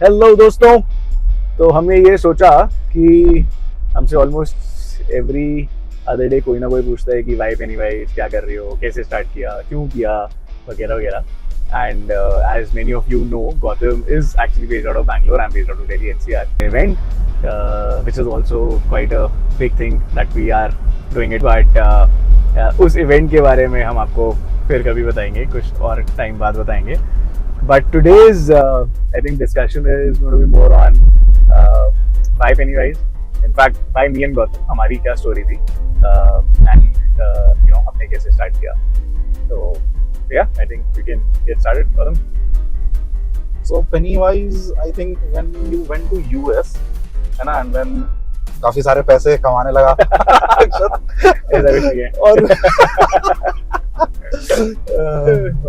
Hello दोस्तों। तो हमने ये सोचा कि हमसे ऑलमोस्ट एवरी अदर डे कोई ना कोई पूछता है कि वाई पेनीवाइज क्या कर रही हो, कैसे स्टार्ट किया, क्यों किया, वगैरह वगैरह. And as many of you know, Gautam is actually based out of Bangalore. I'm based out of Delhi NCR. Event, which is also quite a big thing that we are doing it. But उस event के बारे में हम आपको फिर कभी बताएंगे, कुछ और टाइम बाद बताएंगे. But today's, I think, discussion is going to be more on why Pennywise. In fact, why me and Gautam, हमारी क्या story थी, and हमने कैसे start किया. So yeah, I think we can get started. Gautam. So Pennywise, I think when you went to US, है ना, and then काफी सारे पैसे कमाने लगा ऐसा कुछ नहीं है.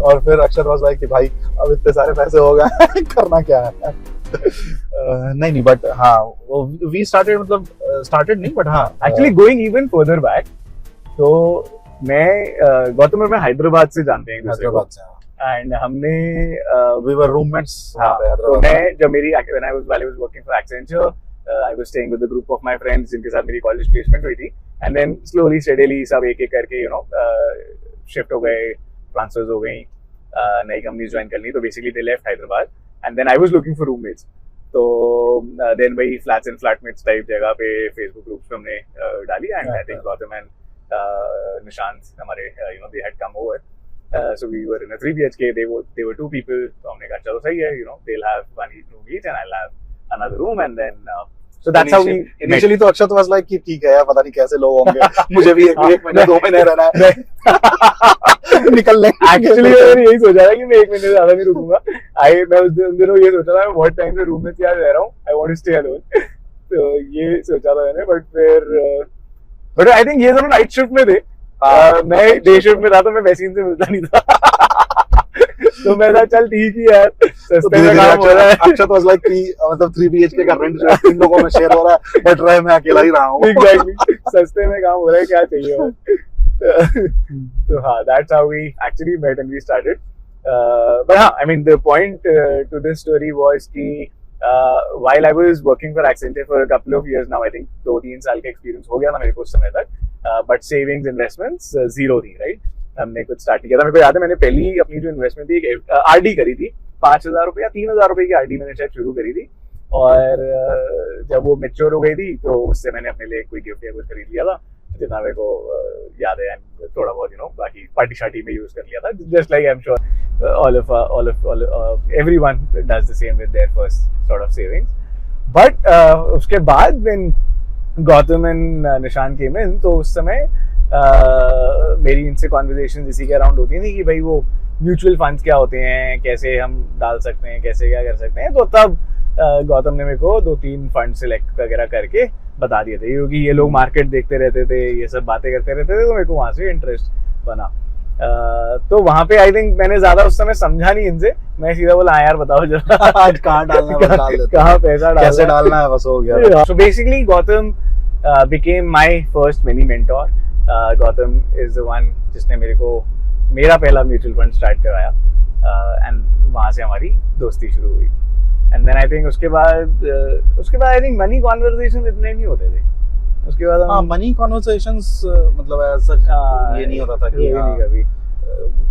और फिर अक्षर वाज लाइक कि भाई अब इतने सारे पैसे हो गए करना क्या है. नहीं बट हाँ वी स्टार्टेड, मतलब स्टार्टेड नहीं बट हाँ Actually going even further back, तो मैं गौतम और मैं हैदराबाद से जानते हैं एक दूसरे को. हैदराबाद से एंड हमने वी वर रूममेट्स तो मैं जब मेरी when I was working for Accenture, I was staying with a group of my friends जिनके साथ मेरी कॉलेज प्लेसमेंट हुई थी. एंड देन स्लोली स्टेडीली सब एक एक करके शिफ्ट हो गए, ट्रांसफर्स हो गई, नई कंपनीज ज्वाइन कर ली. तो basically they left Hyderabad and then I was looking for roommates. तो देन वही फ्लैट्स एंड फ्लैटमेट्स टाइप जगह पे फेसबुक ग्रुप्स पे हमने डाली. And I think Gautam and Nishant हमारे they had come over. So we were in a 3 BHK. They were 2 people. तो हमने कहा चलो सही है, they'll have one room each and I'll have another room. And then so that's how we initially तो अक्षत was like कि ठीक है यार, पता नहीं कैसे लोग होंगे, मुझे भी एक महीने 2 महीने रहना है निकल ले. एक्चुअली मैंने यही सोचा था कि मैं 1 महीने से ज्यादा नहीं रुकूंगा. मैं उन दिनों ये सोचा था बहुत टाइम से रूम में क्या रह रहा हूँ, I want to stay alone. तो ये सोचा था मैंने. बट आई थिंक ये दोनों नाइट शिफ्ट में थे. मैं डे शिफ्ट में था, तो मैं वैसे इनसे मिलता नहीं था. तो मैं था चल ठीक ही यार, सस्ते में काम हो रहा है. अक्षत वाज लाइक कि मतलब 3 BHK का रेंट 3 लोगों में शेयर हो रहा है, बट रहे मैं अकेला ही रहा हूँ. एग्जैक्टली, सस्ते में काम हो रहा है, क्या चाहिए और. So that's how we actually met and we started. But I mean the point to this story was कि while I was working for Accenture for a couple of years now, I think 2-3 साल का experience हो गया था मेरे को उस समय तक. बट सेविंग्स इन्वेस्टमेंट्स जीरो थी. राइट, हमने कुछ स्टार्ट किया था. मेरे को याद है मैंने पहली अपनी जो इन्वेस्टमेंट थी एक आरडी करी थी. 5,000 रुपये या 3,000 रुपये की आरडी मैंने शायद शुरू करी थी. और जब वो मैच्योर हो गई थी तो उससे मैंने अपने लिए कोई गिफ्ट या कुछ खरीद लिया था, जितना मेरे को याद है. थोड़ा बहुत बाकी पार्टी शार्टी में यूज कर लिया था. Just like I am sure all everyone does the same with their first sort of savings. But उसके बाद when गौतम एंड निशान केम इन, तो उस समय मेरी इनसे कॉन्वर्सेशन इसी के अराउंड होती थी कि भाई वो म्यूचुअल फंड्स क्या होते हैं, कैसे हम डाल सकते हैं, कैसे क्या कर सकते हैं. तो तब गौतम ने मेरे को 2-3 फंड सिलेक्ट वगैरह करके बता दिए थे, क्योंकि ये लोग मार्केट देखते रहते थे, ये सब बातें करते रहते थे. तो मेरे को वहाँ से इंटरेस्ट बना. तो वहाँ पे आई थिंक मैंने ज्यादा उस समय समझा नहीं इनसे. मैं सीधा बोला यार बताओ जरा आज कहाँ डालना है, डाल देते, कहाँ पैसा डालना, कैसे डालना है, बस हो गया. So basically Gautam became my first mini mentor. Gautam is the one जिसने मेरे को मेरा पहला म्यूचुअल फंड स्टार्ट कराया. एंड वहाँ से हमारी दोस्ती शुरू हुई. एंड देन आई थिंक उसके बाद आई थिंक मनी कॉन्वर्सेशन इतने नहीं होते थे. उसके बाद मनी कॉन्वर्सेशंस मतलब ऐसा ये नहीं होता था कि नहीं कभी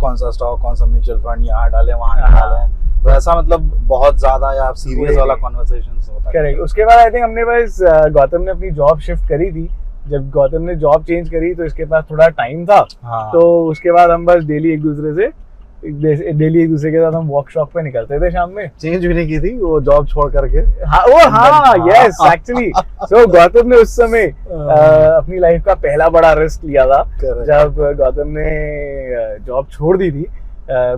कौन सा स्टॉक, कौन सा म्यूचुअल फंड, यहाँ डालें वहाँ डालें, वैसा मतलब बहुत ज्यादा या सीरियस वाला कॉन्वर्सेशंस होता है. करेक्ट. उसके बाद आई थिंक हमने बस गौतम ने अपनी जॉब शिफ्ट करी थी. जब गौतम ने जॉब चेंज करी तो इसके पास थोड़ा टाइम था. तो उसके बाद हम बस डेली एक दूसरे के साथ हम वर्कशॉप पे निकलते थे शाम में. चेंज भी नहीं की थी वो जॉब छोड़ करके. Yes actually. सो गौतम ने उस समय अपनी लाइफ का पहला बड़ा रिस्क लिया था. जब गौतम ने जॉब छोड़ दी थी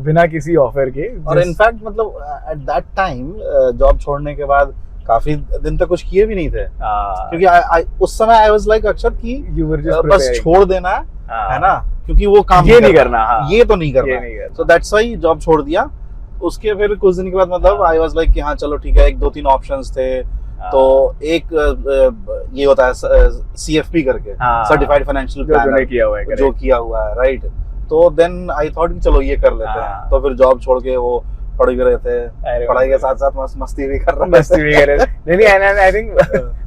बिना किसी ऑफर के. और इनफैक्ट मतलब एट दैट टाइम जॉब छोड़ने के बाद काफी दिन तक कुछ किए भी नहीं थे. क्योंकि उस समय आई वाज लाइक अक्षत की बस छोड़ देना है ना, क्योंकि वो काम ये नहीं करना, ये तो नहीं करना. सो दैट्स व्हाई जॉब छोड़ दिया. उसके फिर कुछ दिन के बाद मतलब आई वाज लाइक कि हाँ चलो ठीक है, 1-2-3 ऑप्शंस थे. तो एक ये होता है CFP करके, सर्टिफाइड फाइनेंशियल प्लानर, जो किया हुआ है. राइट. तो देन आई थॉट कि चलो ये कर लेते हैं. तो फिर जॉब छोड़ के वो पढ़ भी रहे थे, अरे पढ़ाई के साथ साथ मस्ती भी कर रहे मस्ती भी करे नहीं and I think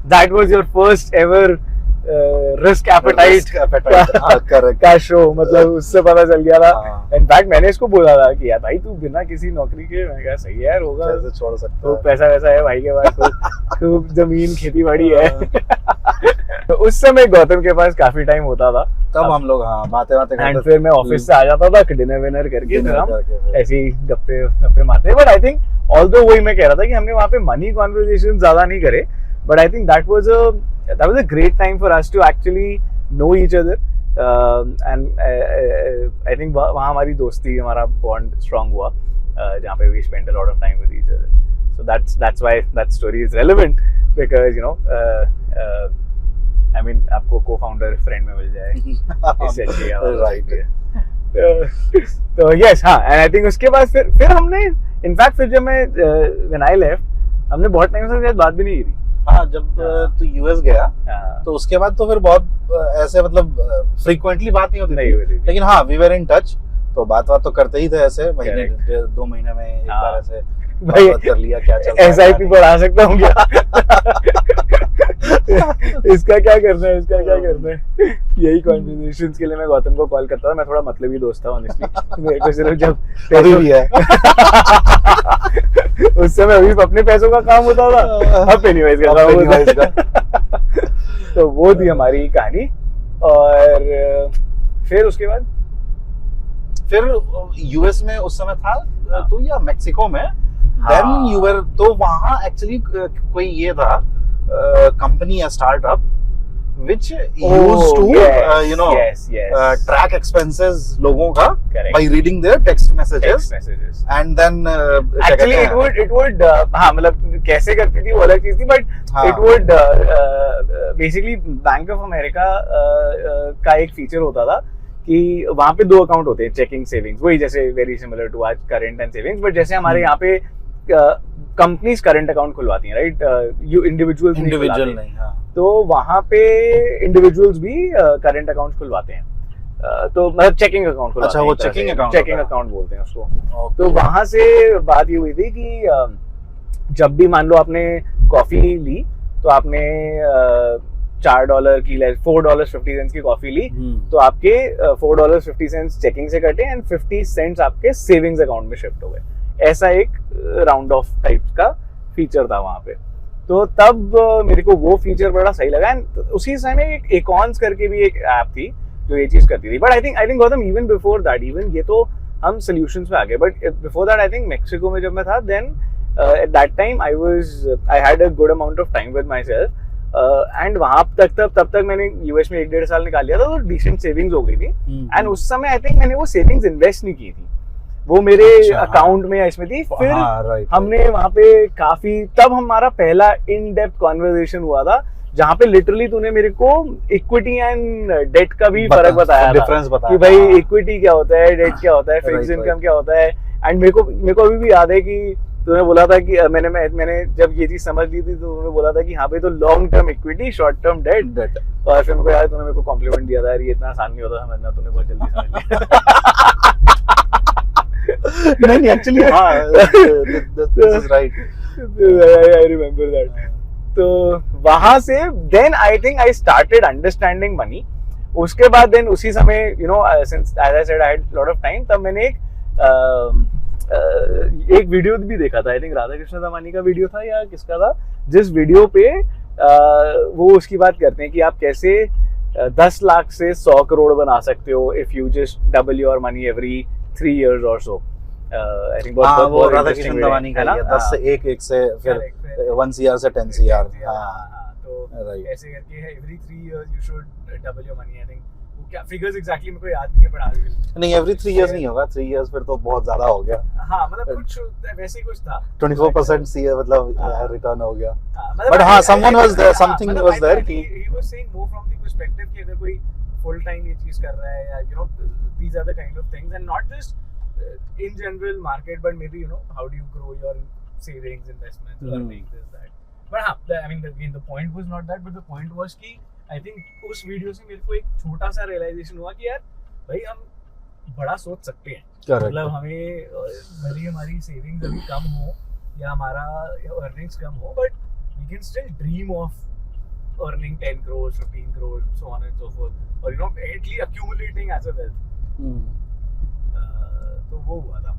that was your first ever risk appetite correct का शो, मतलब उससे पता चल गया था। हाँ। इनफैक्ट मैंने इसको बोला था कि यार भाई तू बिना किसी नौकरी के, मैं कहा सही है यार, होगा कैसे छोड़ सकता तो है। पैसा वैसा है भाई के पास, खूब जमीन खेती बाड़ी है। तो उस समय गौतम के पास काफी टाइम होता था, तब हम लोग हाँ बातें एंड करते फिर मैं ऑफिस से आ जाता था डिनर विनर करके, फिर हम थे। ऐसे ही गप्पे गप्पे मारते। बट आई थिंक ऑल्दो वही मैं कह रहा था कि हमने वहाँ पे मनी कॉन्वर्सेशन ज्यादा नहीं करे, but I think that was a great time for us to actually know each other, and I think वहाँ हमारी दोस्ती, हमारा बॉन्ड स्ट्रांग हुआ, जहाँ पे we spent a lot of time with each other. So that's why that story is relevant, because you know I mean आपको co-founder friend में मिल जाए इससे अच्छी राइट तो यस हाँ, एंड आई थिंक उसके बाद फिर हमने इनफैक्ट फिर जब मैं व्हेन आई लेफ्ट हमने बहुत टाइम से शायद बात भी नहीं की थी। हाँ, जब तू यूएस गया हाँ, तो उसके बाद तो फिर बहुत ऐसे मतलब फ्रीक्वेंटली बात नहीं होती नहीं थी, हुई थी। लेकिन हाँ वी वर इन टच, तो बात तो करते ही थे ऐसे महीने Correct. 2 महीने में एक हाँ। बार ऐसे भाई बात कर लिया क्या चल रहा है SIP बढ़ा सकता हूँ क्या? इसका क्या करना है, इसका क्या करना है, यही कॉन्वर्सेशंस के लिए मैं गौतम को कॉल करता था। मैं थोड़ा मतलबी दोस्त था ऑनेस्टली, मेरे को सिर्फ जब अभी भी है उस समय अभी अपने पैसों का काम होता था, अब पेनीवाइज का काम Pennywise होता तो वो थी हमारी कहानी। और फिर उसके बाद फिर यूएस में उस समय था हाँ। तू या मेक्सिको में, हाँ। देन यू वर, तो वहाँ एक्चुअली कोई ये था कंपनी या startup which used to you know track expenses लोगों का Correct. by reading their text messages text messages and then actually it would हाँ मतलब कैसे करती थी वो अलग चीज थी, बट हाँ. it would basically bank of America का एक फीचर होता था कि वहाँ पे 2 अकाउंट होते हैं, चेकिंग सेविंग्स, वही जैसे वेरी सिमिलर टू आज करंट एंड सेविंग्स, बट जैसे हमारे यहाँ पे कंपनीज करंट अकाउंट खुलवाती हैं, राइट, यू इंडिविजुअल्स इंडिविजुअल नहीं, हाँ. तो वहाँ पे इंडिविजुअल्स भी करंट अकाउंट खुलवाते हैं, तो मतलब चेकिंग अकाउंट खुलवाते अच्छा, हैं, वो checking account चेकिंग होता है। अकाउंट बोलते हैं उसको। Okay. तो वहां से बात ये हुई थी कि जब भी मान लो आपने कॉफी ली तो आपने $4 की $4.50 की कॉफी ली, तो आपके $4.50 चेकिंग से कटे एंड 50 सेंट्स आपके सेविंग्स अकाउंट में शिफ्ट हो गए। ऐसा एक राउंड ऑफ टाइप का फीचर था वहां पे। तो तब मेरे को वो फीचर बड़ा सही लगा, एंड उसी समय एक एकॉन्स करके भी एक ऐप थी जो ये चीज करती थी। But I think Gautam even before that, even ये तो हम सोल्यूशंस पे आ गए, but before that I think Mexico में जब मैं था, then at that time I had a good amount of time with myself, and वहां तब तक मैंने यूएस में 1-1.5 साल निकाल लिया था, तो डिसेंट सेविंग्स हो गई थी। एंड उस समय आई थिंक मैंने वो सेविंग्स इन्वेस्ट नहीं की थी, वो मेरे अकाउंट में इसमें थी। फिर हमने वहां पे काफी, तब हमारा पहला इन डेप्थ कॉन्वर्सेशन हुआ था जहाँ पे लिटरली तूने मेरे को इक्विटी एंड डेट का भी फर्क बताया डिफरेंस था कि भाई इक्विटी क्या होता है, डेट क्या होता है, फिक्स इनकम क्या होता है। एंड मेरे को अभी भी याद है कि तूने बोला था कि मैंने जब ये चीज समझ ली थी तो तूने बोला था कि हाँ भाई तो long term equity, short term debt. और फिर मेरे को याद, तूने मेरे को कॉम्प्लीमेंट दिया था यार, ये इतना आसान नहीं होता समझना, तूने बहुत जल्दी समझ लिया। नहीं एक्चुअली हाँ, this is right. I remember that. तो वहां से then I think I started understanding money. उसके बाद देन उसी समय you know since as I said I had lot of time, तब मैंने एक वीडियो भी देखा था, आई थिंक राधा कृष्ण दमानी का वीडियो था या किसका था, जिस वीडियो पे वो उसकी बात करते हैं कि आप कैसे 10 लाख से 100 करोड़ बना सकते हो if you just double your money every 3 years और सो। आई थिंक वो राधा कृष्ण दमानी का 10 से 1 से फिर 1 CR से 10 CR। तो ऐसे करके है every 3 years you should double your money. I think वो क्या फिगर्स एग्जैक्टली मेरे को याद नहीं है, बट नहीं एवरी 3 years नहीं होगा, 3 years फिर तो बहुत ज्यादा हो गया। हाँ मतलब कुछ वैसे ही कुछ था, 24% CR मतलब रिटर्न हो गया। बट हाँ someone was there, something was there कि he was saying more from the perspective कि अगर कोई फुल टाइम ये चीज कर रहा है या you know these are the kind of things and not just in general market but maybe you know how do you grow your savings, investments or make this that. But हाँ, I mean the point was not that, but the point was कि I think उस video से मेरे को एक छोटा सा realization हुआ कि यार भाई हम बड़ा सोच सकते हैं। करेक्ट मतलब हमें भले ही हमारी सेविंग्स अभी कम हो या हमारा अर्निंग्स कम हो, but we can still dream of earning 10 crores, 15 crores, so on and so forth, or at least accumulating as a wealth. तो वो हुआ था।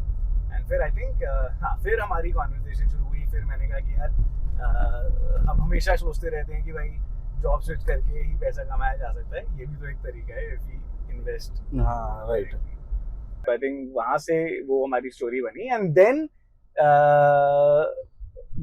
एंड फिर आई थिंक हाँ, फिर हमारी कॉन्वर्सेशन शुरू हुई। फिर मैंने कहा कि यार हम हमेशा सोचते रहते हैं कि भाई जॉब स्विच करके ही पैसा कमाया जा सकता है, ये भी तो एक तरीका है, if we invest। हाँ राइट। आई थिंक वहां से वो हमारी स्टोरी बनी। एंड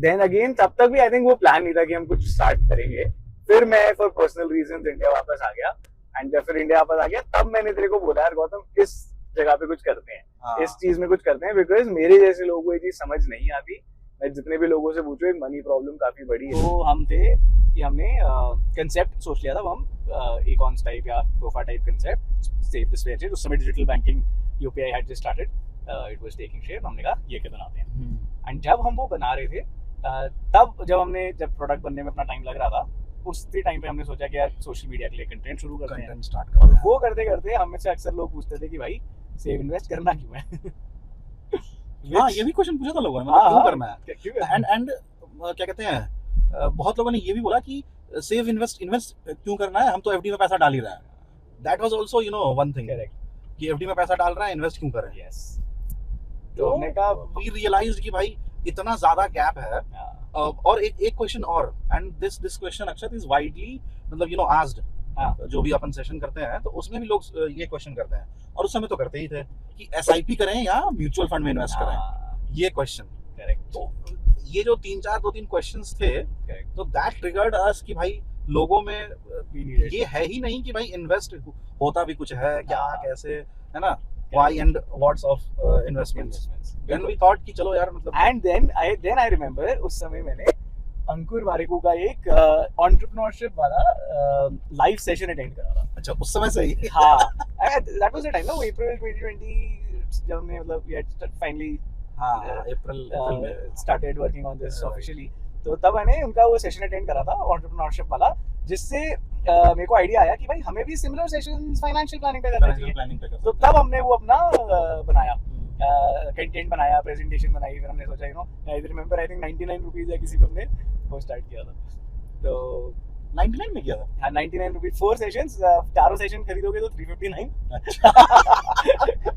देन अगेन तब तक भी आई थिंक वो प्लान नहीं था कि हम कुछ स्टार्ट करेंगे। फिर मैं फॉर पर्सनल रीजंस इंडिया वापस आ गया। एंड जब फिर इंडिया वापस आ गया तब मैंने तेरे को बोला, यार गौतम इस जगह पे कुछ करते हैं, इस चीज में कुछ करते हैं, बिकॉज मेरे जैसे लोगों को ये चीज समझ नहीं आती। मैं जितने भी लोगों से पूछूं, एक मनी प्रॉब्लम काफी बड़ी है। तो हम थे कि हमने कंसेप्ट सोच लिया था, हम इकॉन्स टाइप या प्रोफा type concept, save the spreadsheet. उस समय digital banking UPI had just started, it was taking shape. हमने कहा ये क्या बनाते हैं। एंड जब हम वो बना रहे थे तब जब प्रोडक्ट बनने में अपना टाइम लग रहा था, उसी टाइम पे हमने सोचा कि यार सोशल मीडिया के लिए कंटेंट शुरू करते हैं, स्टार्ट करते हैं। वो करते करते हम में से अक्सर लोग पूछते थे कि भाई सेव इन्वेस्ट करना क्यों है। हाँ, ये भी क्वेश्चन पूछा था लोगों ने, मतलब क्यों करना है। क्यों एंड क्या कहते हैं, बहुत लोगों ने ये भी बोला कि सेव इन्वेस्ट क्यों करना है, हम तो एफडी में पैसा डाल ही रहे हैं। That was also one thing, correct, कि एफडी में पैसा डाल रहा है, इन्वेस्ट क्यों करें। यस। तो हमने कहा वी रियलाइज्ड कि भाई इतना ज्यादा गैप है। और एक क्वेश्चन और, and this question Akshat is widely मतलब आस्क्ड, जो भी अपन सेशन करते हैं तो उसमें भी लोग ये क्वेश्चन करते हैं, और उस समय तो करते ही थे कि एसआईपी करें या म्यूचुअल फंड में इन्वेस्ट करें, ये क्वेश्चन। करेक्ट। तो ये जो 3 क्वेश्चंस थे, तो दैट ट्रिगर्ड अस कि भाई लोगों में ये है ही नहीं कि भाई इन्वेस्ट होता भी कुछ है क्या, कैसे, है ना, why and what's of investments. Then we thought कि चलो यार मतलब, and then I remember उस समय मैंने अंकुर वारिकू का एक एंटरप्रेन्योरशिप वाला लाइव सेशन अटेंड करा था। अच्छा, उस समय से ही। हाँ, that was the time, no, April 2020 जब मैं मतलब we had finally अप्रैल में started working on this officially। तो तब मैंने उनका वो सेशन अटेंड करा था एंटरप्रेन्योरशिप वाला, जिससे मेरे को आइडिया आया कि भाई हमें भी सिमिलर सेशंस फाइनेंशियल प्लानिंग पे करना चाहिए। तो तब हमने वो अपना बनाया, कंटेंट बनाया, प्रेजेंटेशन बनाई। फिर हमने सोचा I remember I think 99 rupees या किसी पे हमने वो स्टार्ट किया था। तो 99 में किया था। हाँ, 99 रुपीज, 4 सेशंस, चारों सेशन खरीदोगे तो 359।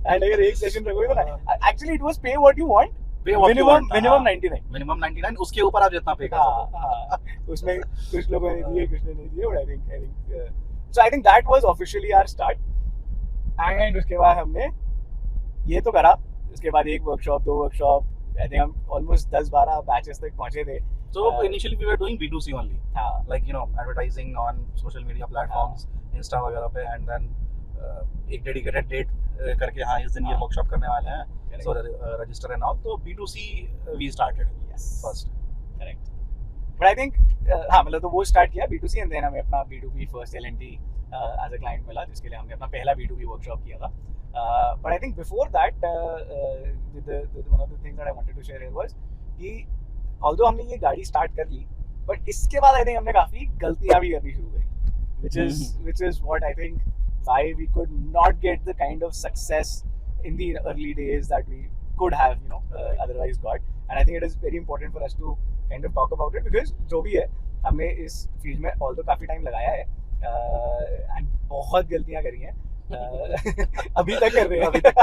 एंड अगर एक सेशन रखोगे तो एक्चुअली इट वाज पे व्हाट यू वांट, मिनिमम 99, उसके ऊपर आप जितना पे कर सकते। उसमें कुछ लोगों ने दिए, कुछ ने नहीं दिए, but I think that was officially our start. And उसके बाद हमने ये तो करा, उसके बाद एक वर्कशॉप, 2 वर्कशॉप, आई थिंक हम ऑलमोस्ट 10-12 बैचेस तक पहुंचे थे। So initially we were doing B2C only, like advertising on social media platforms, Insta वगैरह पे, and then एक डेडिकेटेड डेट करके हाँ इस दिन ये वर्कशॉप करने वाले हैं, so register and all। तो B2C we started first, correct। But I think हाँ मतलब तो वो स्टार्ट किया B2C, and then हमें अपना B2B first L&T as a client मिला, जिसके लिए हमने अपना पहला B2B वर्कशॉप किया था। But I think before that one of the things that I wanted to share here was कि although हमने ये गाड़ी स्टार्ट कर ली, but इसके बाद I think हमने काफी गलतियां भी करनी शुरू करी, which is what I think why we could not get the kind of success in the early days that we could have otherwise got। And I think it is very important for us to kind of talk about it, because जो भी है हमने इस field में although काफी time लगाया है, and बहुत गलतियां करी हैं। अभी तक कर रहे हैं, अभी तक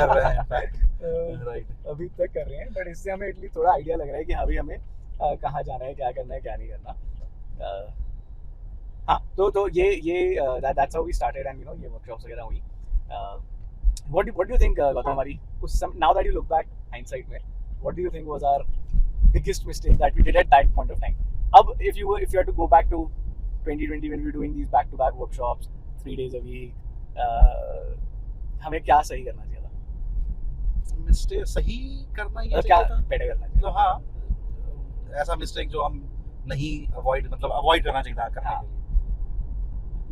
कर रहे हैं, बट इससे हमें एटलीस्ट थोड़ा आइडिया लग रहा है कि हाँ भाई हमें कहाँ जाना है, क्या करना है, क्या नहीं करना। हाँ, तो ये that's how we started, and ये वर्कशॉप्स वगैरह हुई। what do you think Gautam, हमारी उस समय, now that you look back hindsight में, what do you think was our biggest mistake that we did at that point of time? अब if you had to go back to 2020 when we were doing these back to back workshops 3 days a week, हमें क्या सही करना चाहिए था? Mistake सही करना ही क्या बेटर करना चाहिए? तो हाँ, ऐसा मिस्टेक जो हम नहीं अवॉइड करना चाहिए था करने के लिए।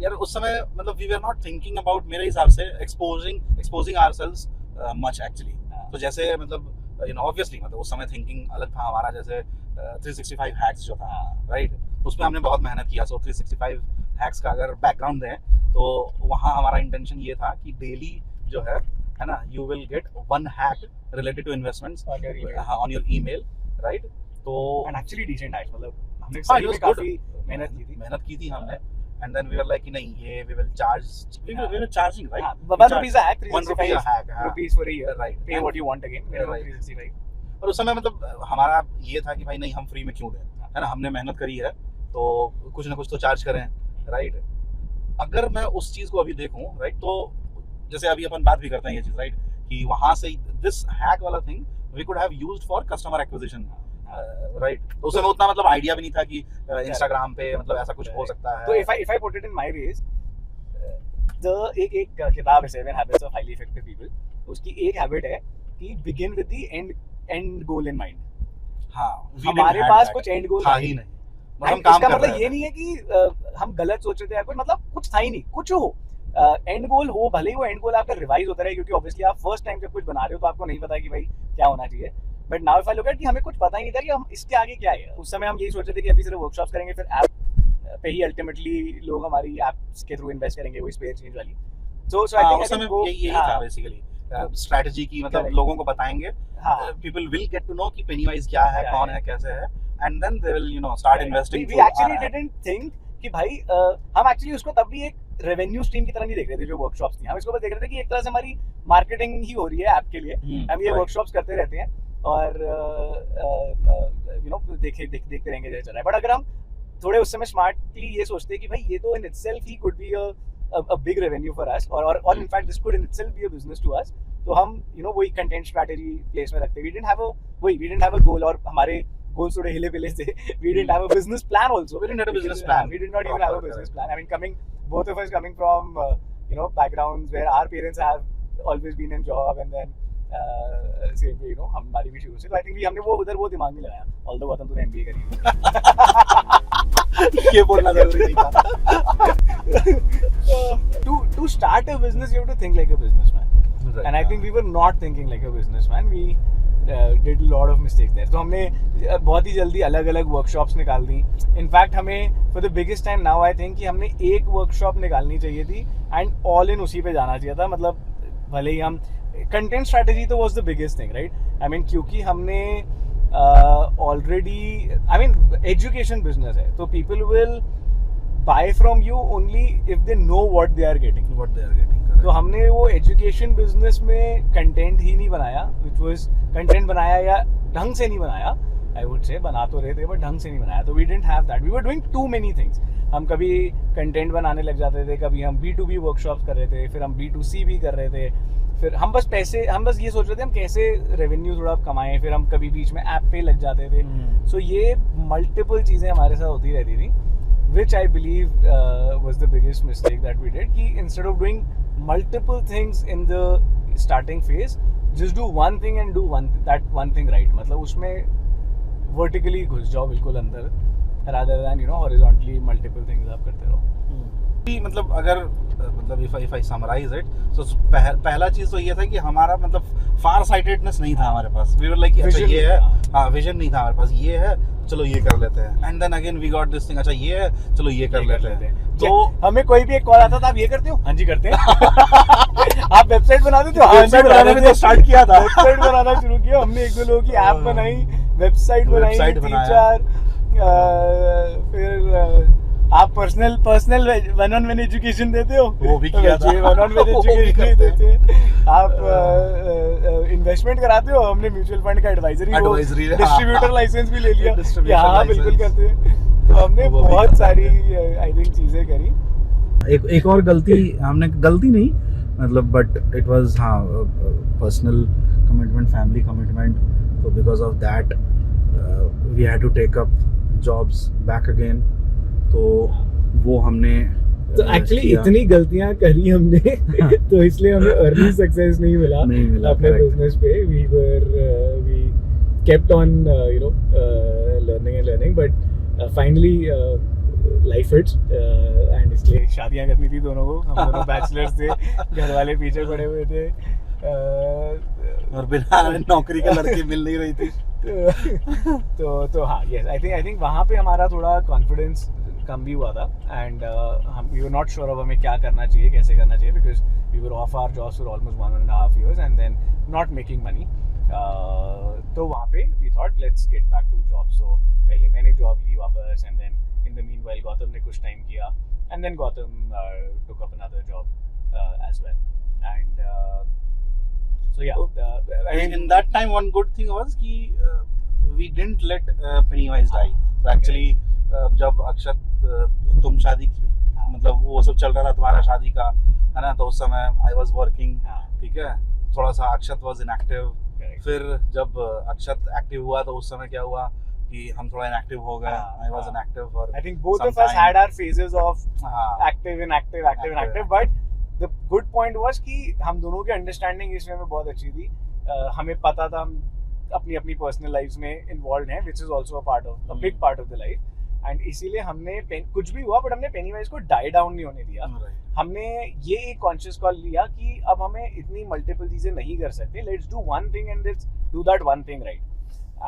यार उस समय मतलब we were not thinking about, मेरे हिसाब से एक्सपोजिंग आवरसेल्व्स मच एक्चुअली। तो जैसे मतलब ऑब्वियसली मतलब उस समय थिंकिंग अलग था हमारा। जैसे 365 हैक्स जो था, राइट, उसमें हमने बहुत मेहनत किया। सो 365 हैक्स का अगर बैकग्राउंड दें तो वहाँ हमारा इंटेंशन ये था कि डेली जो है है ना, you will get one hack related to investments On your email. on your email, right? तो And actually decent hacks, मतलब हमने हाँ, सही it में was good. काफी मेहनत की थी। हमने, and then we were like कि नहीं, ये we will charge, we were charging, right? हाँ, We 1 charge- rupees a hack, 1 rupee a hack, हाँ. rupees for a year, Right. pay what you want again, minimum Right. 365. और उस समय मतलब हमारा ये था कि भाई नहीं, हम फ्री में क्यों दें, है ना, हमने मेहनत करी है तो कुछ ना कुछ तो चार्ज करें, राइट? अगर मैं उस चीज को अभी देखूं, राइट, तो जैसे अभी अपन बात भी करते हैं ये चीज, राइट, कि वहां से दिस हैक वाला thing we could have used for customer acquisition, right? तो उस समय उतना मतलब आइडिया भी नहीं था कि इंस्टाग्राम पे मतलब ऐसा कुछ हो सकता है। तो if I put it in my ways, एक किताब है 7 Habits of Highly Effective People, उसकी एक हैबिट है कि begin with the end goal in mind. हाँ, हमारे पास कुछ end goal था है ही नहीं, And हम काम इसका कर मतलब रहे ये थे। नहीं है कि हम गलत सोच रहे थे या कुछ, मतलब कुछ था ही नहीं, कुछ हो एंड गोल हो, भले ही वो एंड गोल आपका रिवाइज होता रहे, क्योंकि ऑब्वियसली आप फर्स्ट टाइम जब कुछ बना रहे हो तो आपको नहीं पता कि भाई क्या होना चाहिए। But now if I look at कि हमें कुछ पता ही नहीं था कि हम इसके आगे क्या है। उस समय हम यही सोच रहे थे कि अभी सिर्फ वर्कशॉप्स करेंगे, फिर ऐप पे ही अल्टीमेटली लोग हमारी ऐप्स के थ्रू इन्वेस्ट करेंगे, वही स्पेयर चेंज वाली। सो हाँ, उस समय यही था बेसिकली स्ट्रेटजी की, मतलब Correct. लोगों को बताएंगे, हाँ, people will get to know कि पेनीवाइज क्या है, क्या कौन है। है, कैसे है, and then they will start investing we through actually our app. didn't think कि भाई हम एक्चुअली उसको तब भी एक रेवेन्यू स्ट्रीम की तरह नहीं देख रहे थे जो वर्कशॉप्स थी। हम इसको बस देख रहे थे कि एक तरह से हमारी मार्केटिंग ही हो रही है ऐप के लिए, हम ये right. वर्कशॉप्स करते रहते हैं और देखते रहेंगे जैसे चल रहा है। बट अगर हम थोड़े उस समय स्मार्टली ये सोचते कि भाई ये तो in itself he could be a big revenue for us, or in fact this could in itself be a business to us, तो हम वही कंटेंट स्ट्रैटेजी प्लेस में रखते, we didn't have a goal, और हमारे goals थोड़े हिले पिले थे, we didn't have a business plan also, We didn't have a business plan. we did not even have a business plan. I mean, both of us coming from backgrounds where our parents have always been in job, and then same way हमारी भी शुरू से, तो I think हमने वो दिमाग में लगाया, although गौतम तूने MBA करी ये बोलना जरूरी नहीं था। to start a business you have to think like a businessman, Right. and I think we were not thinking like a businessman. We did a lot of mistakes there. तो हमने बहुत ही जल्दी अलग अलग वर्कशॉप्स निकाल दी। इनफैक्ट हमें for the biggest time now I think कि हमने एक वर्कशॉप निकालनी चाहिए थी and all in उसी पे जाना चाहिए था। मतलब भले ही हम कंटेंट स्ट्रैटेजी तो was the biggest thing, right? I mean क्योंकि हमने ऑलरेडी एजुकेशन बिजनेस है, तो people will buy from you only if they know what they are getting. तो हमने वो एजुकेशन बिजनेस में कंटेंट ही नहीं बनाया, विच वाज कंटेंट बनाया या ढंग से नहीं बनाया, आई वुड से बना तो रहे थे बट ढंग से नहीं बनाया। तो we didn't have that, we were doing too many things. हम कभी कंटेंट बनाने लग जाते थे, कभी हम B2B वर्कशॉप्स कर रहे थे, फिर हम B2C भी कर रहे थे, फिर हम बस ये सोच रहे थे हम कैसे रेवेन्यू थोड़ा कमाएं, फिर हम कभी बीच में ऐप पे लग जाते थे। सो ये मल्टीपल चीज़ें हमारे साथ होती रहती थी, which I believe was the biggest mistake that we did, कि instead of doing multiple things in the starting phase, just do one thing and do that one thing right. मतलब उसमें vertically घुस जाओ बिल्कुल अंदर, rather than horizontally multiple things आप करते रहो। मतलब अगर if I summarize it, so पहला चीज तो ये था कि हमारा मतलब फार साइटेडनेस नहीं था हमारे पास। We were like अच्छा ये है, हाँ विजन नहीं था हमारे पास, ये है चलो ये कर लेते हैं, and then again we got this thing, अच्छा ये है चलो ये कर लेते हैं। तो हमें कोई भी एक कॉल आता था, आप ये करते हो? हाँ जी करते हैं। आप वेबसाइट बना देते हो? हाँ जी बनाने में तो स्टार्ट किया था, वेबसाइट बनाना शुरू किया हमने, एक दो लोगों की ऐप बनाई, वेबसाइट बनाई, 3-4 फिर आप पर्सनल 1-on-1 एजुकेशन देते हो, वो भी किया था। 1-on-1 एजुकेशन देते हैं आप, इन्वेस्टमेंट कराते हो, हमने म्यूचुअल फंड का एडवाइजरी डिस्ट्रीब्यूटर लाइसेंस भी ले लिया, हाँ बिल्कुल करते हैं। तो हमने बहुत सारी आई थिंक चीजें करी। एक और गलती हमने, गलती नहीं मतलब, बट इट वाज हाँ पर्सनल कमिटमेंट, फैमिली कमिटमेंट, तो because of that we had to take up jobs back again. तो वो हमने तो एक्चुअली इतनी गलतियां करी हमने तो इसलिए हमें अर्ली सक्सेस नहीं मिला अपने बिजनेस पे। We kept on learning but finally life hits, and इसलिए शादियां करनी थी दोनों को। हम दोनों बैचलर्स थे, घर वाले पीछे पड़े हुए थे, और बिना नौकरी के लड़की मिल नहीं रही थी। तो हाँ, यस आई थिंक वहाँ पे हमारा थोड़ा कॉन्फिडेंस कम भी हुआ था एंड हम वी वर नॉट श्योर अब हमें क्या करना चाहिए, कैसे करना चाहिए, because we were off our jobs for almost 1.5 years and then not making money. तो वहाँ पे we thought let's get back to job. So पहले मैंने जॉब ली वापस and then in the meanwhile Gautam ने कुछ टाइम किया and then Gautam took up another job as well. And so yeah, in that time one good thing was कि we didn't let Pennywise die. So actually जब अक्षत तुम शादी की, मतलब वो सब चल रहा था तुम्हारा शादी का, है ना, तो उस समय I was working, ठीक है, थोड़ा सा अक्षत was inactive. फिर जब अक्षत एक्टिव हुआ तो उस समय क्या हुआ कि हम थोड़ा inactive हो गए. I was inactive for I think both of us had our phases of active, inactive. But the good point was कि हम दोनों की अंडरस्टैंडिंग इसमें में बहुत अच्छी थी. हमें पता था हम अपनी अपनी पर्सनल लाइफ्स में इन्वॉल्व हैं, which is also a part of a big part of the life. And इसीलिए हमने कुछ भी हुआ बट हमने पेनीवाइज को डाई डाउन नहीं होने दिया. हमने ये एक कॉन्शियस कॉल लिया कि अब हमें इतनी मल्टीपल चीजें नहीं कर सकते, let's do one thing and let's do that one thing right.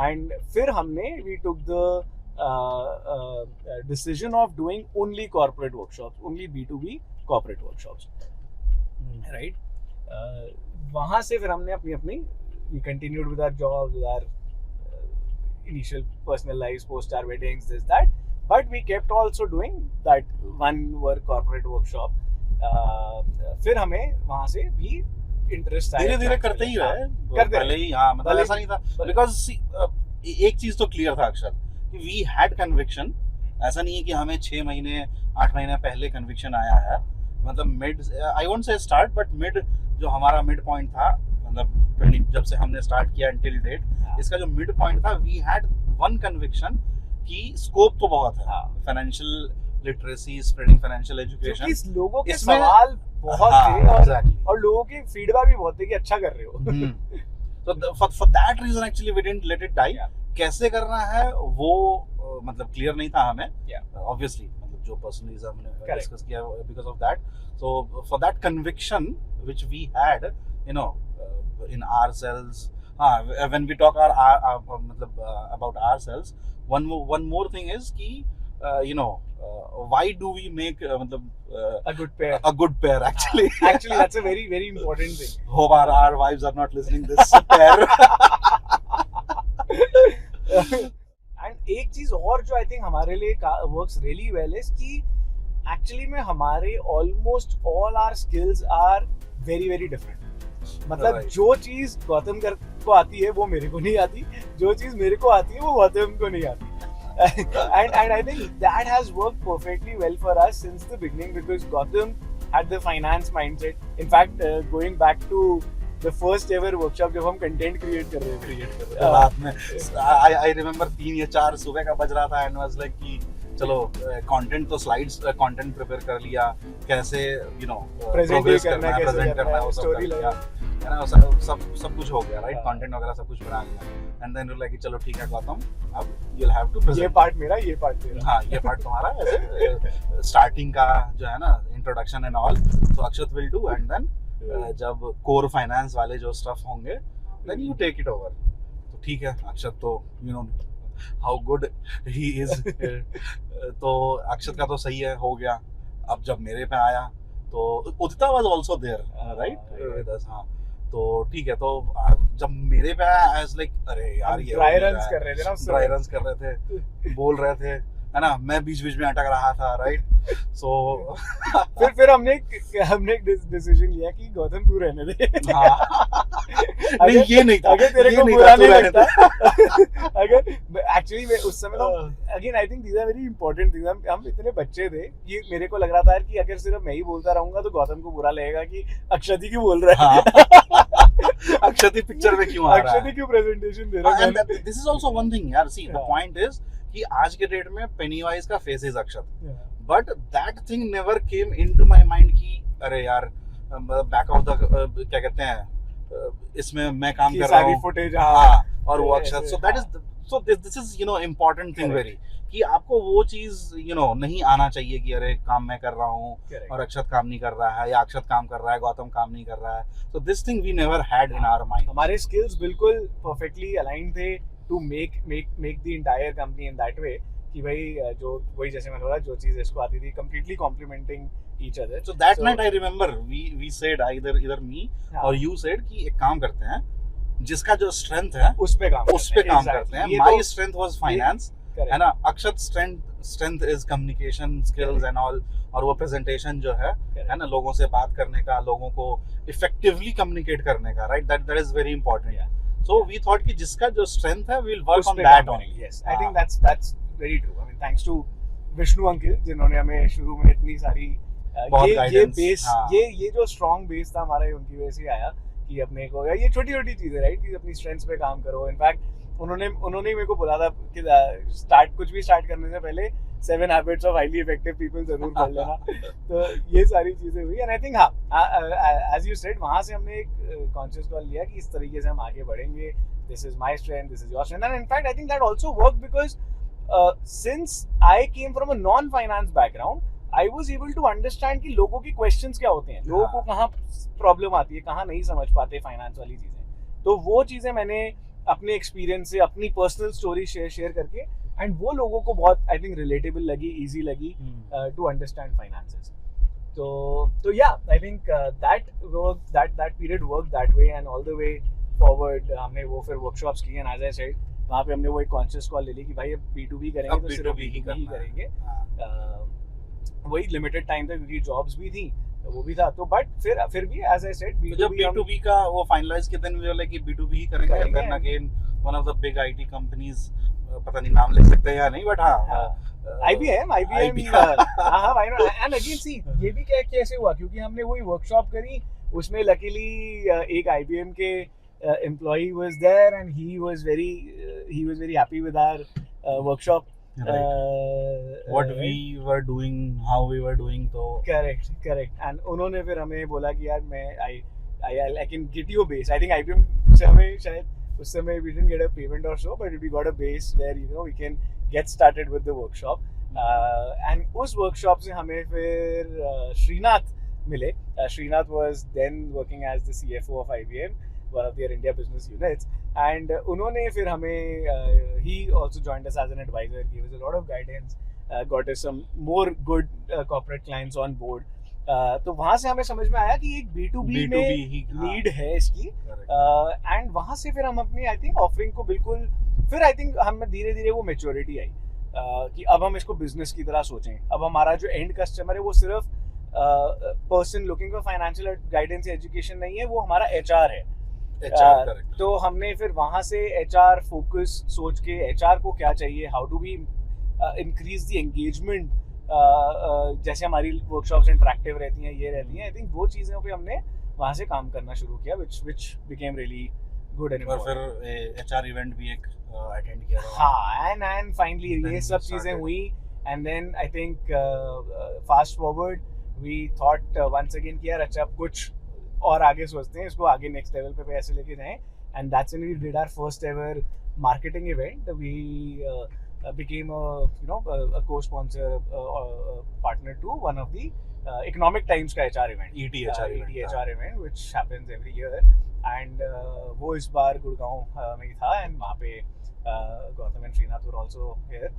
And फिर हमने we took the decision of doing only corporate workshops, only B2B corporate workshops, right. वहाँ से फिर हमने अपनी we continued with our jobs, with our initial personal lives, post our weddings, this that, but we kept also doing that one work corporate workshop. फिर हमें वहाँ से भी इंटरेस्ट आया, धीरे-धीरे करते ही रहे, पहले ही. हाँ, मतलब ऐसा नहीं था, because एक चीज तो क्लियर था अक्षर, we had conviction. ऐसा नहीं है कि हमें 6 महीने 8 महीने पहले कन्विक्शन आया है. मतलब mid, I won't say start, but mid जो हमारा मिड पॉइंट था, मतलब जब से हमने स्टार्ट किया टिल डेट, इसका जो मिड पॉइंट था, वी हैड वन कन्विक्शन कि स्कोप तो बहुत है. Financial literacy, spreading financial education, लोगों के सवाल बहुत थे और लोगों की फीडबैक भी बहुत थे कि अच्छा कर रहे हो. तो for that reason actually we didn't let it die. कैसे करना है वो मतलब क्लियर नहीं था हमें, ऑब्वियसली, मतलब जो पर्सनली हमने डिस्कस किया because of that. So for that conviction which we had, you know, in ourselves, when we talk मतलब about ourselves, one more thing is कि you know, why do we make मतलब a good pair actually. Actually that's a very very important thing. Hope our wives are not listening this pair. And एक चीज और जो I think हमारे लिए works really well is कि actually में हमारे almost all our skills are very very different. मतलब जो चीज गौतम को आती है वो मेरे को नहीं आती, जो चीज मेरे को आती है वो गौतम को नहीं आती. and I think that has worked perfectly well for us since the beginning because Gautam had the finance mindset. In fact, going back to the first ever workshop जब हम कंटेंट क्रिएट कर रहे थे रात में, I remember 3 या 4 सुबह का बज रहा था and was like कि चलो कंटेंट तो स्लाइड्स कंटेंट प्रिपेयर कर लिया, कैसे यू नो प्रोग्रेस करना है, प्रेजेंट करना है, वो स्टोरी लगा, है ना, सब कुछ हो गया, राइट. कंटेंट वगैरह सब कुछ बना लिया एंड देन यू लाइक चलो ठीक है गौतम, अब you will have to present. ये पार्ट मेरा, ये पार्ट तेरा. हाँ, ये पार्ट तुम्हारा, ऐसे स्टार्टिंग का जो है ना इंट्रोडक्शन एंड ऑल, तो Akshat will do and then जब कोर फाइनेंस वाले जो स्टफ होंगे then you take it over. तो ठीक है, अक्षत तो you know how good he is. तो अक्षत का तो सही है, हो गया. अब जब मेरे पे आया तो उदिता was also there, right, with us. हाँ, तो ठीक है. तो जब मेरे पे आया I was like अरे यार ये ड्राई रन्स कर रहे थे ना, ड्राई रन्स कर रहे थे, बोल रहे थे, है ना, मैं बीच बीच में अटक रहा था, राइट. सो फिर हमने एक डिसीजन लिया कि गौतम तू रहने दे. नहीं, ये नहीं था, अगर तेरे को बुरा नहीं लगता, अगर एक्चुअली मैं उस समय तो again I think these are very important things. हम इतने बच्चे थे कि मेरे को लग रहा था कि अगर सिर्फ मैं ही बोलता रहूंगा तो गौतम को बुरा लगेगा कि अक्षती क्यों बोल रहा है, अक्षती पिक्चर में क्यों आ रहा है, अक्षती क्यों प्रेजेंटेशन दे रहा है. This is also one thing यार. सी द पॉइंट इज कि आज के डेट में पेनीवाइज का face is Akshat, but that thing never came into my mind कि अरे यार बैक ऑफ द क्या कहते हैं, इसमें मैं काम कर रहा हूँ, फुटेज, हाँ, और वो Akshat. So that is, so this is you know important thing very, कि आपको वो चीज यू नो नहीं आना चाहिए कि अरे काम मैं कर रहा हूँ और अक्षत काम नहीं कर रहा है, या अक्षत काम कर रहा है गौतम काम नहीं कर रहा है. So this thing we never had in our mind. हमारे स्किल्स बिल्कुल परफेक्टली अलाइन थे to make the entire company in that way कि भाई जो वही जैसे मैंने बोला जो चीज़ इसको आती थी completely complementing each other. So that night I remember we said either me हाँ. or you said कि एक काम करते हैं, जिसका जो स्ट्रेंथ है उस पे काम करते हैं. My strength was finance, correct. है ना. अक्षत strength is communication skills and all, और वो presentation जो है ना, लोगों से बात करने का, लोगों को effectively communicate करने का, right? That is very important. Yeah. So we thought कि जिसका जो strength है, we'll work उस on पे that काम only. करेंगे. Yes, I think that's very true. I mean, thanks to Vishnu uncle जिन्होंने हमें शुरू में इतनी सारी ये बेस ये जो स्ट्रॉन्ग बेस था हमारा, उनकी वजह से आया कि अपने को ये छोटी छोटी चीजें, राइट, कि अपनी स्ट्रेंथ्स पे काम करो. इनफैक्ट उन्होंने ही मेरे को बोला था कि कुछ भी स्टार्ट करने से पहले 7 habits of highly effective people जरूर पढ़ लेना. तो ये सारी चीजें हुई. एंड आई थिंक हाँ, एज यू सेड, वहां से हमने एक कॉन्शियस कॉल लिया कि इस तरीके से हम आगे बढ़ेंगे. This is my strength, this is your strength. And in fact I think that also work because since I came from a non-finance background, I was able to understand कि लोगों की questions क्या होते हैं, लोगों को कहाँ प्रॉब्लम आती है, कहाँ नहीं समझ पाते फाइनेंस वाली चीजें. तो वो चीजें मैंने अपने एक्सपीरियंस से, अपनी पर्सनल स्टोरी शेयर करके, एंड वो लोगों को बहुत आई थिंक रिलेटेबल लगी, इजी लगी टू अंडरस्टैंड फाइनेंसेस. तो या आई think that period work that way, and all the way forward हमने वो फिर वर्कशॉप्स की. एंड एज आई सेड, वहाँ पे हमने वो एक कॉन्शियस कॉल ले ली कि भाई अब B2B करेंगे, तो सिर्फ B2B ही करेंगे. वही लिमिटेड टाइम था क्योंकि जॉब्स भी थी, वो भी था. तो बट फिर भी एज आई सेड, B2B का वो फाइनलाइज किया, देन वी वर लाइक कि B2B ही करेंगे. And then again one of the big IT companies, पता नहीं नाम ले सकते हैं या नहीं, बट हाँ, IBM हाँ भाई. एंड अगेन सी, ये भी कैसे हुआ, क्योंकि हमने वही वर्कशॉप करी, उसमें लकीली एक IBM के employee was there, and he was very happy with our workshop. Right. What we were doing, how we were doing. तो correct. And उन्होंने फिर हमें बोला कि यार मैं I can get you a base. I think IBM से हमें शायद उस समय we didn't get a payment or so, but we got a base where we can get started with the workshop. And उस workshop से हमें फिर श्रीनाथ मिले. Srinath was then working as the CFO of IBM, one of their India business units, and उन्होंने फिर हमें he also joined us as an advisor, gave us a lot of guidance, got us some more good corporate clients on board. तो वहाँ से हमें समझ में आया कि एक B2B में नीड है इसकी, एंड वहाँ से फिर हम अपनी आई थिंक ऑफरिंग को बिल्कुल, फिर आई थिंक हम धीरे धीरे वो मेच्योरिटी आई कि अब हम इसको बिजनेस की तरह सोचें. अब हमारा जो एंड कस्टमर है वो सिर्फ person looking for financial guidance या एजुकेशन नहीं है, वो हमारा HR है. तो हमने फिर वहाँ से HR फोकस सोच के, HR को क्या चाहिए, how do we increase the engagement, जैसे हमारी वर्कशॉप्स इंटरेक्टिव रहती हैं, ये रहती हैं, आई थिंक वो चीज़ों पे हमने वहाँ से काम करना शुरू किया, which became really good and important. और फिर HR इवेंट भी एक अटेंड किया. हाँ, and finally ये सब चीज़ें हुई, and then I think fast forward we thought once again कि यार अच्छा कुछ और आगे सोचते हैं, इसको आगे नेक्स्ट लेवल पे ऐसे लेके जाएं. And that's when we did our first ever marketing event. We became a co-sponsor partner to one of the Economic Times का HR event, ETHR event, which happens every year. And वो इस बार गुड़गांव में ही था, and वहाँ पे Gautam and Shrinath were also here.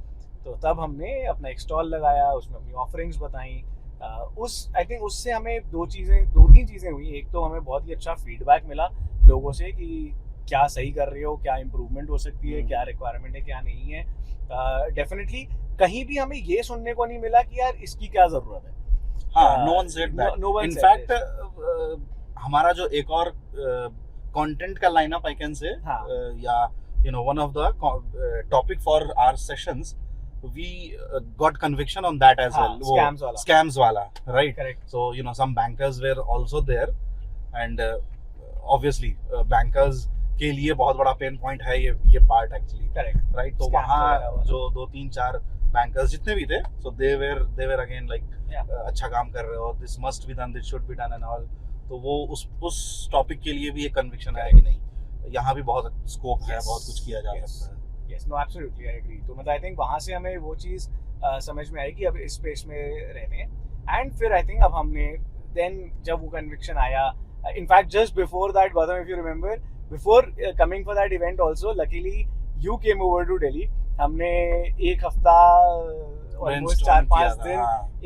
तो तब हमने अपना एक स्टॉल लगाया, उसमें अपनी ऑफरिंग्स बताई. आई थिंक उससे हमें दो तीन चीज़ें हुई. एक तो हमें बहुत ही अच्छा फीडबैक मिला लोगों से कि क्या सही कर रहे हो, क्या इम्प्रूवमेंट हो सकती है, क्या रिक्वायरमेंट है, क्या नहीं है. डेफिनेटली कहीं भी हमें ये सुनने को नहीं मिला कि यार इसकी क्या जरूरत है. हाँ, no one said that. In fact हमारा जो एक और कंटेंट का लाइनअप आई कैन से, या one of the topic for our sessions, we got conviction on that as well. Scams wala, right? Correct. So some bankers were also there, and obviously bankers के लिए बहुत बड़ा pain point है ये part actually. Correct. Right. तो वहाँ जो 2-3-4 bankers जितने भी थे, so they were again like अच्छा काम कर रहे हो, this must be done, this should be done and all. तो वो उस टॉपिक के लिए भी एक कन्विक्शन आया कि नहीं, यहाँ भी बहुत स्कोप है, बहुत कुछ किया जा सकता है. Yes, no, absolutely, I agree. तो मतलब आई थिंक वहाँ से हमें वो चीज़ समझ में आई कि अब इस स्पेस में रहते हैं. एंड फिर आई थिंक अब हमने देन जब वो कन्विक्शन आया, in fact just before that, Gautam, if you remember, before coming for that event also, luckily you came over to Delhi हमने एक हफ्ता ऑलमोस्ट 4-5 दिन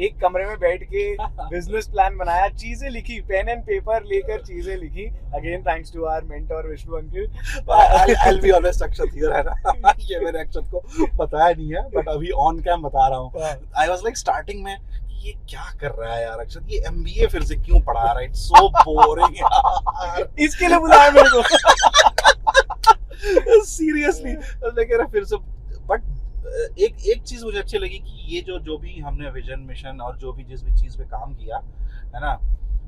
एक कमरे में बैठ के बिजनेस प्लान बनाया, चीजें लिखी, पेन एंड पेपर लेकर चीजें लिखी, again thanks to our mentor Vishnu uncle. I'll be honest, Akshat here है ना, ये मैंने अक्षत को बताया नहीं है, बट अभी ऑन कैम बता रहा हूँ। I was like स्टार्टिंग में ये क्या कर रहा है यार अक्षत, ये MBA फिर से क्यों पढ़ा रहा है, इट्स सो बोरिंग यार, इसके लिए बुलाया मेरे को। सीरियसली लेकिन फिर से। बट एक चीज मुझे अच्छी लगी कि ये जो भी हमने विजन मिशन और जो भी जिस भी चीज पे काम किया है ना,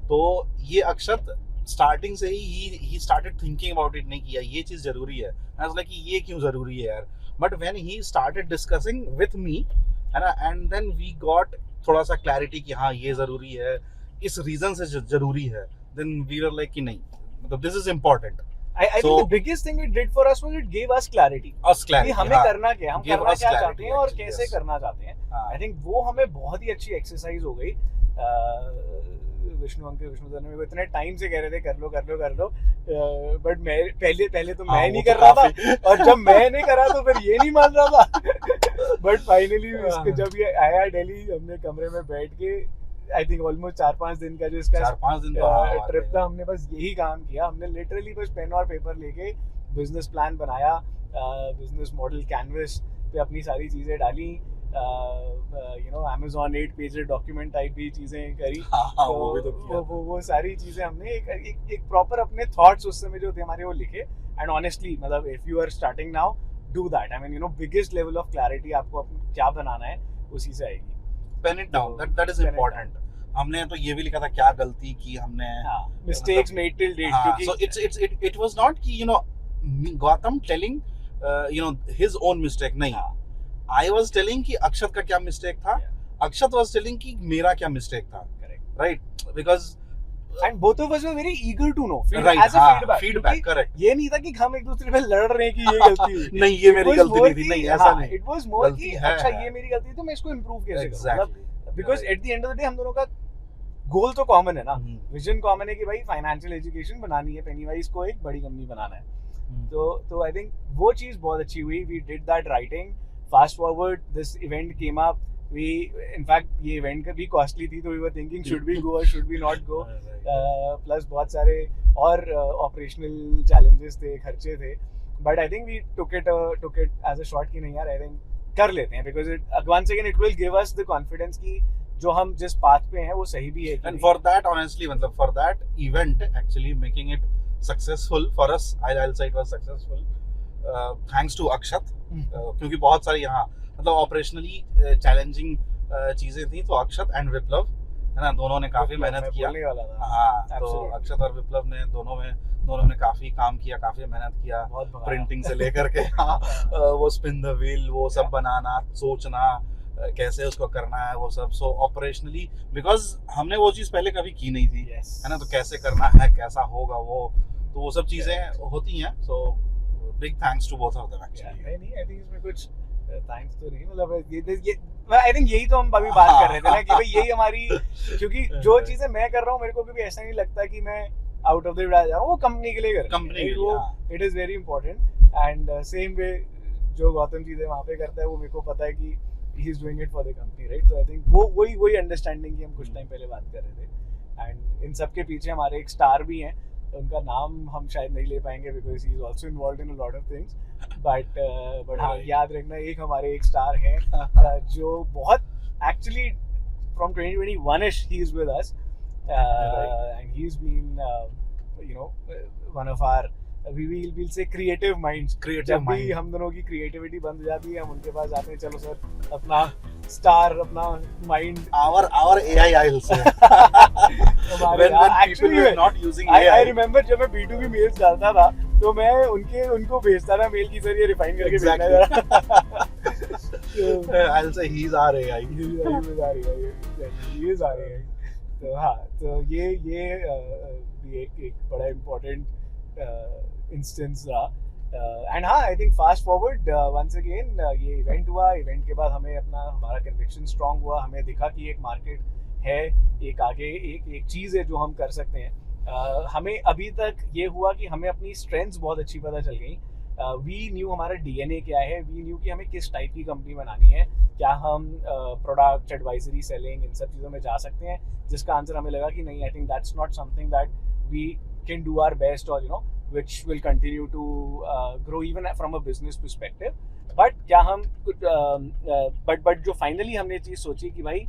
तो ये अक्षत स्टार्टिंग से he started thinking about it, नहीं किया ये चीज जरूरी है, आई वाज लाइक ये क्यों जरूरी है यार, but when he started discussing with me है ना, एंड देन वी गॉट थोड़ा सा क्लैरिटी कि हाँ ये जरूरी है, इस रीजन से जरूरी है, देन वी वर लाइक कि नहीं मतलब this is important. I think the biggest thing it did for us was it gave us clarity. कि हमें करना क्या, हम करना क्या चाहते हैं और कैसे करना चाहते हैं। I think वो हमें बहुत ही अच्छी एक्सरसाइज हो गई। विष्णु अंकल विष्णु सर ने मेरे को इतने टाइम से कह रहे थे कर लो, बट मैं पहले तो मैं नहीं कर रहा था, और जब मैं नहीं करा तो फिर ये नहीं मान रहा था। बट फाइनली जब ये आया दिल्ली, हमने कमरे में बैठ के आई थिंक ऑलमोस्ट 4-5 दिन का जो इसका 4-5 दिन ट्रिप था, हमने बस यही काम किया। हमने लिटरली बस पेन और पेपर लेके बिजनेस प्लान बनाया, बिजनेस मॉडल कैनवस पे अपनी सारी चीजें डाली, Amazon 8 पेज डॉक्यूमेंट टाइप भी चीजें करी। वो सारी चीजें हमने एक प्रॉपर अपने थॉट्स उस समय जो थे हमारे वो लिखे। एंड ऑनेस्टली मतलब if you are starting now do that, I mean biggest level of clarity आपको क्या बनाना है उसी से आएगी। Pen it down, that is important. हमने तो ये भी लिखा था क्या गलती की हमने, मिस्टेक्स मेड टिल डेट, क्योंकि इट वाज नॉट कि Gautam telling his own mistake, नहीं, आई वाज टेलिंग कि अक्षत का क्या मिस्टेक था, अक्षत वाज टेलिंग कि मेरा क्या मिस्टेक था, right, because and both of us were very eager to know right, as a feedback correct। ये नहीं था कि हम एक दूसरे पे लड़ रहे हैं कि ये गलती हुई नहीं ये मेरी गलती नहीं थी, नहीं ऐसा नहीं, it was more कि अच्छा ये मेरी गलती थी तो मैं इसको improve कैसे करूं, मतलब because at the end of the day हम दोनों का गोल तो कॉमन है ना, विजन कॉमन है कि भाई फाइनेंशियल एजुकेशन बनानी है, पेनीवाइज को एक बड़ी कंपनी बनाना है। तो आई थिंक वो चीज बहुत अच्छी हुई, we did that writing. Fast forward this event came up, we in fact ये इवेंट का भी कॉस्टली थी, तो we were thinking should we go or should we not go, plus बहुत सारे और ऑपरेशनल चैलेंजेस थे, खर्चे थे, but I think we took it as a shot कि नहीं यार आई थिंक कर लेते हैं, because once again it will give us the confidence कि जो हम जिस पाथ पे हैं वो सही भी है। and for that honestly मतलब for that event actually making it successful for us, I'll say it was successful thanks to Akshat, क्योंकि बहुत सारी यहाँ मतलब ऑपरेशनली चैलेंजिंग चीजें थी, तो अक्षत एंड विप्लव है ना, दोनों ने काफी मेहनत किया। हाँ, तो अक्षत और विप्लव ने दोनों ने काफी काम किया, काफी मेहनत किया, प्रिंटिंग से लेकर के वो स्पिन द व्हील वो सब बनाना, सोचना कैसे उसको करना है वो सब। सो ऑपरेशनली बिकॉज हमने वो चीज पहले कभी की नहीं थी, है ना, तो कैसे करना है, कैसा होगा वो, तो वो सब चीजें होती हैं। So big thanks to both of them actually. नहीं आई थिंक इसमें कुछ थैंक्स तो नहीं, मतलब ये आई थिंक यही तो हम अभी बात कर रहे थे ना कि भाई यही हमारी, क्योंकि जो चीजें मैं कर रहा हूँ मेरे को भी ऐसा नहीं लगता कि मैं आउट ऑफ द वे जा रहा हूँ, वो कंपनी के लिए कर रहा हूँ, वो it is very important. And same way जो गौतम चीजें वहाँ पे करता है वो मेरे को पता है कि he is doing it for the company, right. तो आई थिंक वो वही अंडरस्टैंडिंग की हम कुछ टाइम पहले बात कर रहे थे। एंड इन सब के पीछे हमारे एक स्टार भी हैं, उनका नाम हम शायद नहीं ले पाएंगे because he is also involved in a lot of things, but हाँ याद रखना एक हमारे एक स्टार है जो बहुत actually from 2021ish he is with us, and he's been one of our we'll say creative minds। जब भी हम दोनों की क्रिएटिविटी बंद हो जाती है हम उनके पास जाते हैं, चलो सर अपना स्टार अपना mind our AI IELTS when people were not using AI। I remember जब मैं B2B मेल्स डालता था तो मैं उनको भेजता था मेल की सर ये रिफाइन करके भेजना जरा। I'll say he's our AI। he is our AI। तो हाँ, तो ये भी एक बड़ा इम्पोर्टेंट इंस्टेंस रहा। एंड हाँ I think fast forward once again ये इवेंट हुआ, इवेंट के बाद हमें हमारा कन्विक्शन स्ट्रांग हुआ, हमें दिखा कि एक मार्केट है, एक आगे एक चीज़ है जो हम कर सकते हैं। हमें अभी तक ये हुआ कि हमें अपनी स्ट्रेंथ्स बहुत अच्छी पता चल गई वी न्यू हमारा डीएनए क्या है, वी न्यू कि हमें किस टाइप की कंपनी बनानी है, क्या हम प्रोडक्ट एडवाइजरी सेलिंग इन सब चीज़ों में जा सकते हैं, जिसका आंसर हमें लगा कि नहीं, I think that's not something that we can do our best, और which will continue to grow even from a business perspective. But क्या हम but जो finally हमने चीज़ सोची कि भाई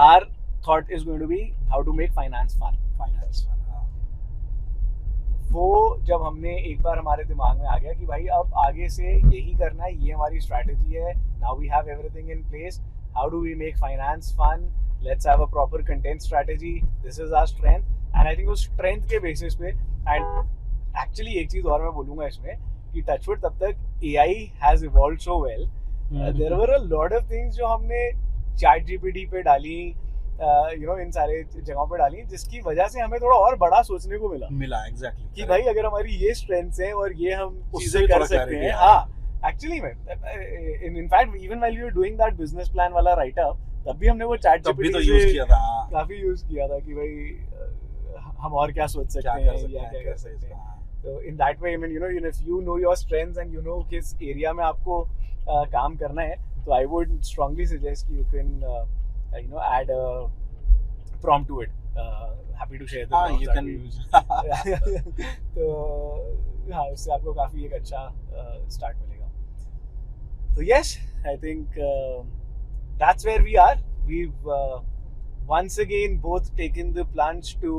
our thought is going to be how to make finance fun. वो जब हमने एक बार हमारे दिमाग में आ गया कि भाई अब आगे से यही करना है, ये हमारी स्ट्रैटेजी है, now we have everything in place, how do we make finance fun, let's have a proper content strategy, this is our strength. And I think उस strength के basis पे, and एक्चुअली एक चीज और मैं बोलूंगा इसमें कि टचवुड तब तक AI has evolved so well, there were a lot of things जो हमने चैट जीपीटी पे डाली, इन सारे जगहों पे डाली, जिसकी वजह से हमें थोड़ा और बड़ा सोचने को मिला एग्जैक्टली कि भाई अगर हमारी ये स्ट्रेंथ्स हैं और ये हम चीजें कर सकते हैं. हाँ, एक्चुअली में in fact even while we were doing that business plan वाला राइट अप, तब भी हमने वो चैट जीपीटी से काफी यूज किया था कि भाई हम और क्या सोच सकते हैं या क्या कर सकते हैं. So in that way, I mean, if you know your strengths and किस एरिया में आपको काम करना है, तो I would strongly suggest you can add a prompt to it. Happy to share the prompts you that can we use. तो हाँ, उससे आपको काफी एक अच्छा स्टार्ट मिलेगा. So yes, I think that's where we are. We've once again both taken the plunge to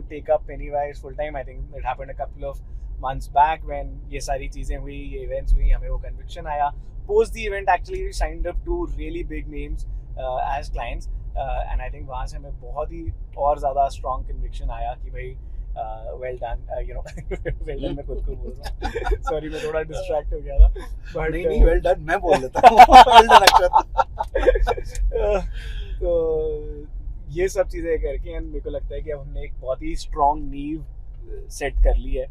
take up Pennywise full time. I think it happened a couple of months back when ये सारी चीजें हुई, ये events हुई, हमें वो conviction आया. Post the event actually we signed up to really big names as clients, and I think वहाँ से हमें बहुत ही और ज़्यादा strong conviction आया कि भाई well done, well done मैं खुद को बोल रहा हूँ, sorry मैं थोड़ा distract हो गया था, but नहीं well done मैं बोल देता हूँ well done अक्षर. तो ये सब चीज़ें करके एंड मेरे को लगता है कि अब हमने एक बहुत ही स्ट्रॉन्ग नींव सेट कर ली है,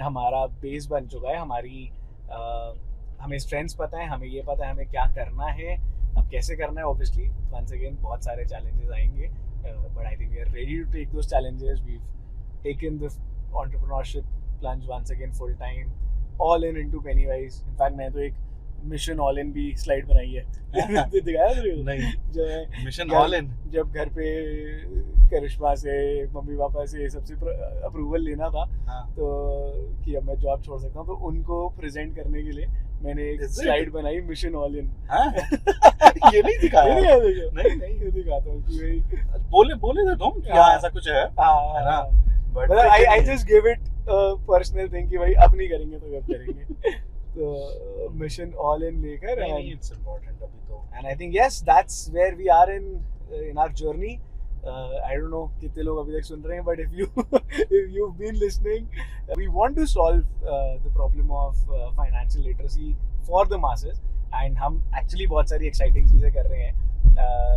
हमारा बेस बन चुका है, हमारी हमें स्ट्रेंथ्स पता है, हमें ये पता है हमें क्या करना है, अब कैसे करना है. ऑब्वियसली वंस अगेन बहुत सारे चैलेंजेस आएंगे, but I think we are ready to take those challenges. We taken the entrepreneurship plunge once again full time, all into Pennywise. In fact मैं तो एक मिशन ऑल इन भी स्लाइड बनाई है. दिखाया नहीं, जो मिशन ऑल इन जब घर पे करिश्मा से, मम्मी पापा से सबसे अप्रूवल लेना था, तो कि अब मैं जॉब छोड़ सकता हूँ, तो उनको प्रेजेंट करने के लिए मैंने एक स्लाइड बनाई मिशन ऑल इन. ये नहीं दिखाया? नहीं दिखाता हूँ कि भाई बोले थे तुम क्या ऐसा कुछ है ना, but I just give it personal thing कि भाई अब नहीं करेंगे तो कब करेंगे. तो मिशन ऑल इन लेकर, इट्स इम्पोर्टेंट अभी तो. And I think yes that's where we are in our journey. I don't know कितने लोग अभी तक सुन रहे हैं, but if you've been listening, we want to solve the problem of financial literacy for the masses, and हम actually बहुत सारी exciting चीज़ें कर रहे हैं.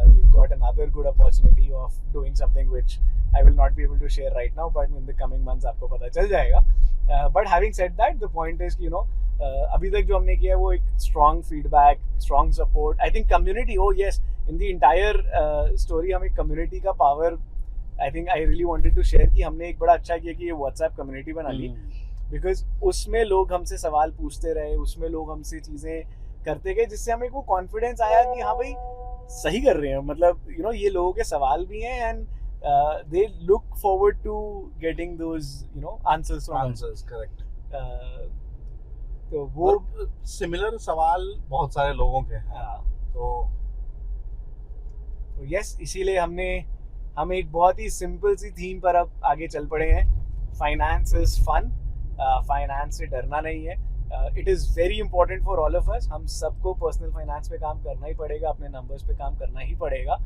We've got another good opportunity of doing something which I will not be able to share right now, but in the coming months आपको पता चल जाएगा. But having said that, the point is कि अभी तक जो हमने किया है वो एक strong feedback, strong support. I think community, oh yes, in the entire story हमें community का power, I think I really wanted to share कि हमने एक बड़ा अच्छा किया कि ये WhatsApp community बना ली, because उसमें लोग हमसे सवाल पूछते रहे, उसमें लोग हमसे चीज़ें करते गए, जिससे हमें वो कॉन्फिडेंस आया कि हाँ भाई सही कर रहे हैं, मतलब ये लोगों के सवाल भी हैं, and they look forward to getting those answers from answers correct. तो वो सिमिलर सवाल बहुत सारे लोगों के हैं. तो यस, इसीलिए हम एक बहुत ही सिंपल सी थीम पर अब आगे चल पड़े हैं. फाइनेंस इज फन, फाइनेंस से डरना नहीं है. It is very important for all of us. हम सबको पर्सनल फाइनेंस पे काम करना ही पड़ेगा, अपने नंबर्स पे काम करना ही पड़ेगा,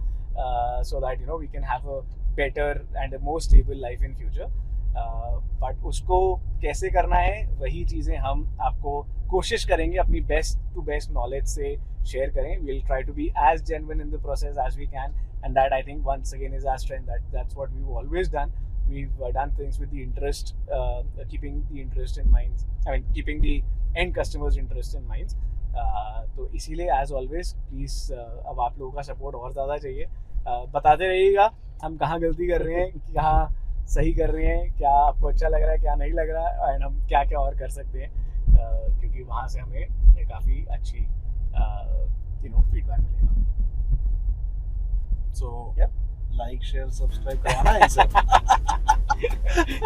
so that we can have a better and a more stable life in future. But उसको कैसे करना है वही चीज़ें हम आपको कोशिश करेंगे अपनी बेस्ट टू बेस्ट नॉलेज से शेयर करें. we'll try to be as genuine in the process as we can, and that I think once again is our strength. That's what we've always done. We've done things with the interest, keeping the interest in minds. I mean, keeping the end customers' interest in minds. तो इसीलिए as always please अब आप लोगों का support और ज़्यादा चाहिए. बताते रहिएगा हम कहाँ गलती कर रहे हैं, कहाँ सही कर रहे हैं, क्या आपको अच्छा लग रहा है, क्या नहीं लग रहा है, एंड हम क्या क्या और कर सकते हैं. क्योंकि वहाँ से हमें काफ़ी अच्छी फीडबैक मिलेगा. So Yep. like, share, subscribe करवाना है सब.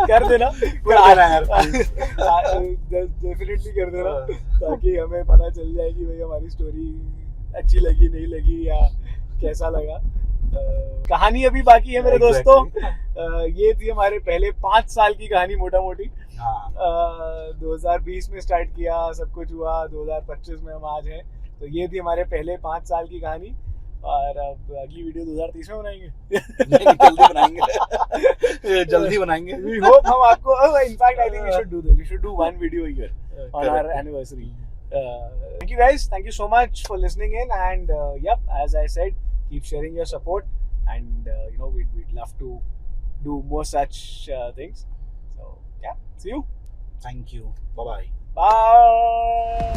कर देना कर देना यार. डेफिनेटली कर देना ताकि हमें पता चल जाए कि भाई हमारी स्टोरी अच्छी लगी नहीं लगी या कैसा लगा. कहानी अभी बाकी है मेरे दोस्तों. ये थी हमारे पहले 5 साल की कहानी मोटा मोटी. हाँ. 2020 में स्टार्ट किया, सब कुछ हुआ, 2025 में हम आज हैं. तो ये थी हमारे पहले 5 साल की कहानी. और अब अगली वीडियो 2030 में बनाएंगे. जल्दी बनाएंगे. जल्दी बनाएंगे. We hope हम आपको. In fact, I think we should do this. We should do one video a year on our anniversary. Thank you guys. Thank you so much for listening in. And yep, as I said, keep sharing your support. And we'd love to do more such things. So yeah, see you. Thank you. Bye bye. Bye.